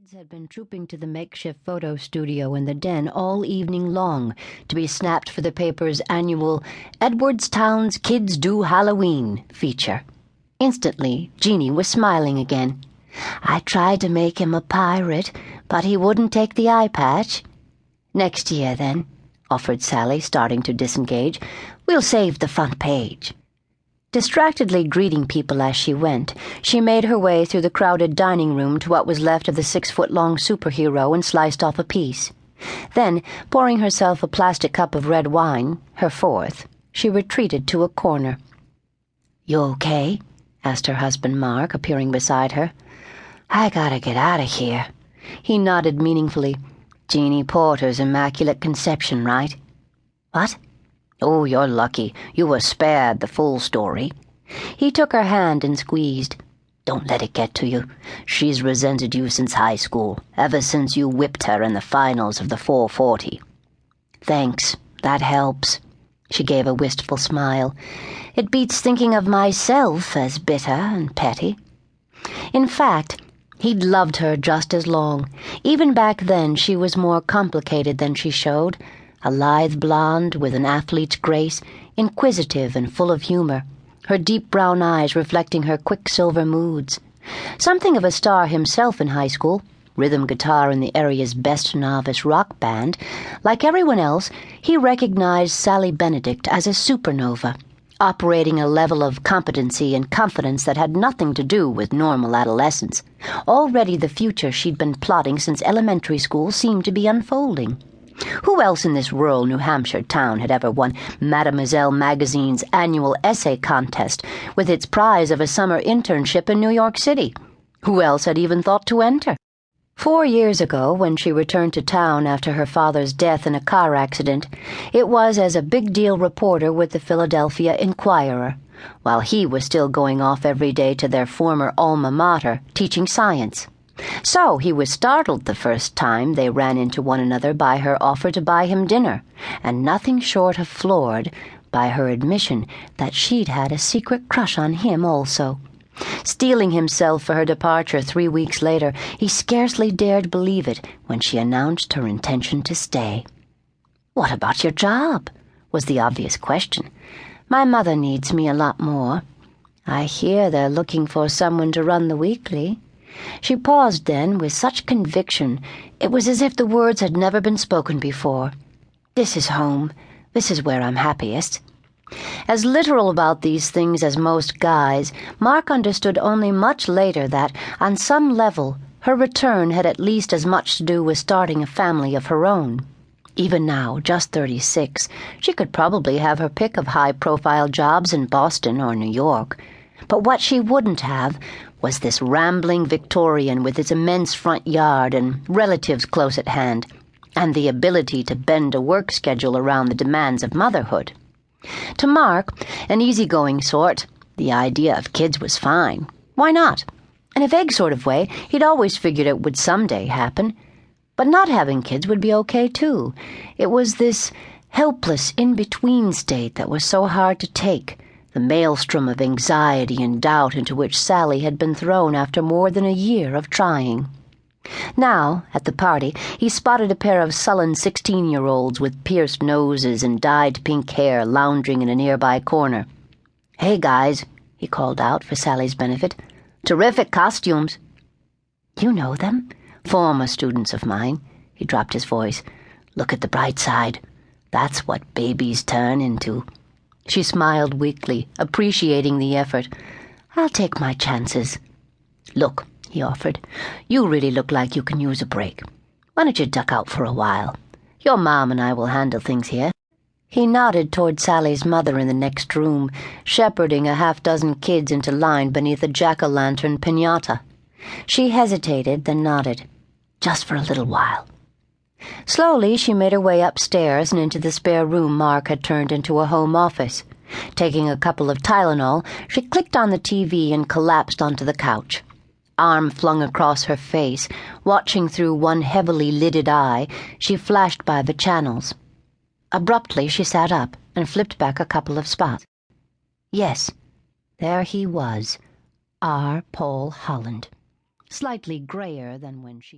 kids had been trooping to the makeshift photo studio in the den all evening long to be snapped for the paper's annual Edwardstown's Kids Do Halloween feature. Instantly, Jeannie was smiling again. I tried to make him a pirate, but he wouldn't take the eye patch. Next year, then, offered Sally, starting to disengage. We'll save the front page. Distractedly greeting people as she went, she made her way through the crowded dining room to what was left of the 6-foot-long superhero and sliced off a piece. Then, pouring herself a plastic cup of red wine, her fourth, she retreated to a corner. "You okay?" asked her husband Mark, appearing beside her. "I gotta get out of here." He nodded meaningfully. "Jeannie Porter's Immaculate Conception, right?" "What?" "Oh, you're lucky. You were spared the full story." He took her hand and squeezed. "Don't let it get to you. She's resented you since high school, ever since you whipped her in the finals of the 440. "Thanks. That helps." She gave a wistful smile. "It beats thinking of myself as bitter and petty." In fact, he'd loved her just as long. Even back then, she was more complicated than she showed. A lithe blonde with an athlete's grace, inquisitive and full of humor, her deep brown eyes reflecting her quicksilver moods. Something of a star himself in high school, rhythm guitar in the area's best novice rock band, like everyone else, he recognized Sally Benedict as a supernova, operating a level of competency and confidence that had nothing to do with normal adolescence. Already the future she'd been plotting since elementary school seemed to be unfolding. Who else in this rural New Hampshire town had ever won Mademoiselle magazine's annual essay contest with its prize of a summer internship in New York City? Who else had even thought to enter? 4 years ago, when she returned to town after her father's death in a car accident, it was as a big-deal reporter with the Philadelphia Inquirer, while he was still going off every day to their former alma mater, teaching science. So he was startled the first time they ran into one another by her offer to buy him dinner, and nothing short of floored by her admission that she'd had a secret crush on him also. Steeling himself for her departure 3 weeks later, he scarcely dared believe it when she announced her intention to stay. "What about your job?" was the obvious question. "My mother needs me a lot more. I hear they're looking for someone to run the weekly." She paused then with such conviction it was as if the words had never been spoken before. "This is home. This is where I'm happiest." As literal about these things as most guys, Mark understood only much later that, on some level, her return had at least as much to do with starting a family of her own. Even now, just 36, she could probably have her pick of high-profile jobs in Boston or New York. But what she wouldn't have was this rambling Victorian with its immense front yard and relatives close at hand, and the ability to bend a work schedule around the demands of motherhood. To Mark, an easygoing sort, the idea of kids was fine. Why not? In a vague sort of way, he'd always figured it would someday happen. But not having kids would be okay, too. It was this helpless in-between state that was so hard to take, the maelstrom of anxiety and doubt into which Sally had been thrown after more than a year of trying. Now, at the party, he spotted a pair of sullen 16-year-olds with pierced noses and dyed pink hair lounging in a nearby corner. "Hey, guys," he called out for Sally's benefit. "Terrific costumes." "You know them?" "Former students of mine." He dropped his voice. "Look at the bright side. That's what babies turn into." She smiled weakly, appreciating the effort. "I'll take my chances." "Look," he offered, "you really look like you can use a break. Why don't you duck out for a while? Your mom and I will handle things here." He nodded toward Sally's mother in the next room, shepherding a half-dozen kids into line beneath a jack-o'-lantern piñata. She hesitated, then nodded. "Just for a little while." Slowly, she made her way upstairs and into the spare room Mark had turned into a home office. Taking a couple of Tylenol, she clicked on the TV and collapsed onto the couch. Arm flung across her face, watching through one heavily lidded eye, she flashed by the channels. Abruptly, she sat up and flipped back a couple of spots. Yes, there he was, R. Paul Holland, slightly grayer than when she